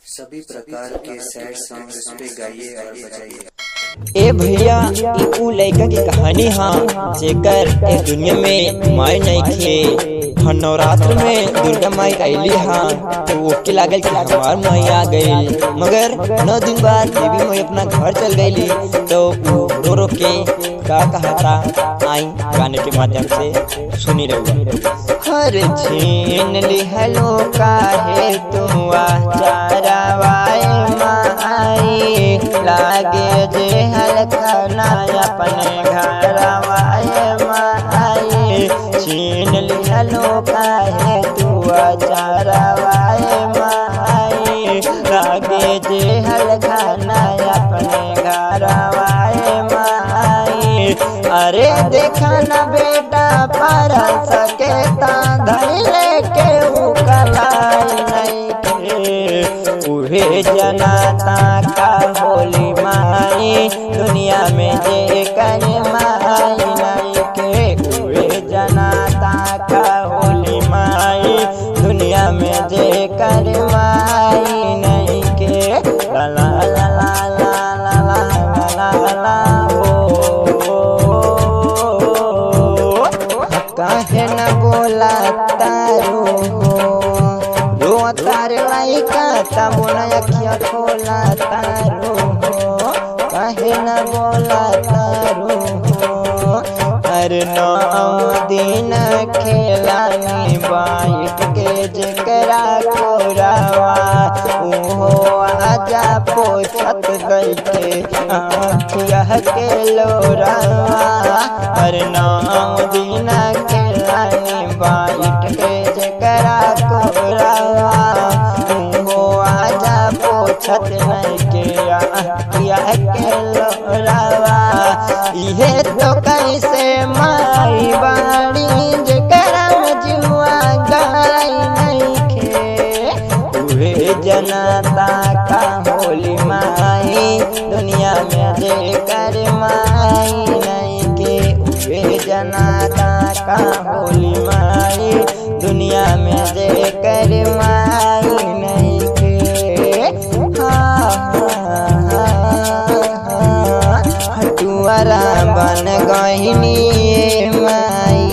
सभी प्रकार के सैड सॉन्ग इस पे गाइए और बजाइए। ए भैया उ लड़का की कहानी हाँ जेकर एक दुनिया में माई नइखे। नवरात्र में दुर्गा माई आईली हाँ तो ओके लागल कि हमार माई आ गई, मगर 9 दिन बाद देवी माई अपना घर चल गई। तो रो रो के का कहता आई गाने के माध्यम से सुनी रहुआ। हर छीन लिहलो काहे तुम चारावाए माई लागे जे हलखना अपने घरवाए माई। छीन लिहलो काहे तू चारावाए माई लागे जे हलखना अपने घरवाए माई। अरे देखा न बेटा पर सके धैले के कलाई नहीं के उहे जनाता का होली माई दुनिया में जे करे माई नहीं के। उहे जनाता का होली माई दुनिया में जे करे माई नहीं के। ला ला ला ला ला ला ला ला काहे न बोला तारू हो रो तार लाइका तब न अखिया खोला तारू हो। काहे न बोला तारू हो अरे 9 दिन खेलानी बाइट के जकरा कोरावा ओहो आजा पोछत गई के आँखिया के लोरावा। अरे 9 दिन खेलानी बाइट के जकरा कोरावा ओहो आजा पोछत नहीं के आँखिया के लोरावा। इहे तो कैसे माई बाड़ी जकरा जुआ गाई नहीं खे। उहे जनाता का होली माई दुनिया में जे कर माई नहीं के। उहे जनाता का होली माई दुनिया में जे कर माई नहीं के। हटुआरा बन गईनी माई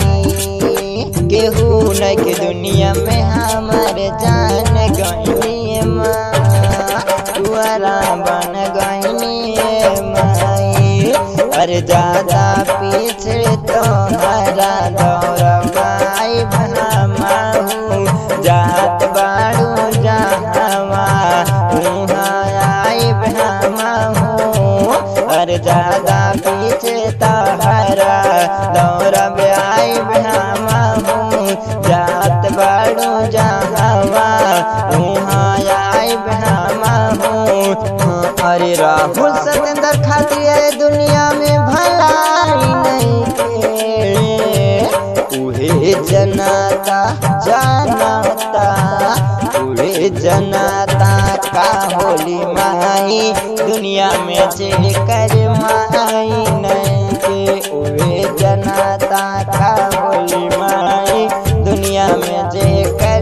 केहू न के दुनिया में हमार जान गईनी माँ। हटुआरा बन गईनी माई अरे ज्यादा पीछे तोहरा दौड़ाई भमाहू जात बाड़ू जहवा आई भमाहू। अरे ज्यादा पीछे तोहरा दौड़ब आई भमाहू जात बाड़ू जहवा आई भमाहू। अरे राहुल सतेंद्र खातिर दुनिया में भलाई नहीं के। उहे जनाता जनाता उहे जनाता का होली माई दुनिया में जे कर माई नहीं के। उहे जनाता का होली माई दुनिया में जे कर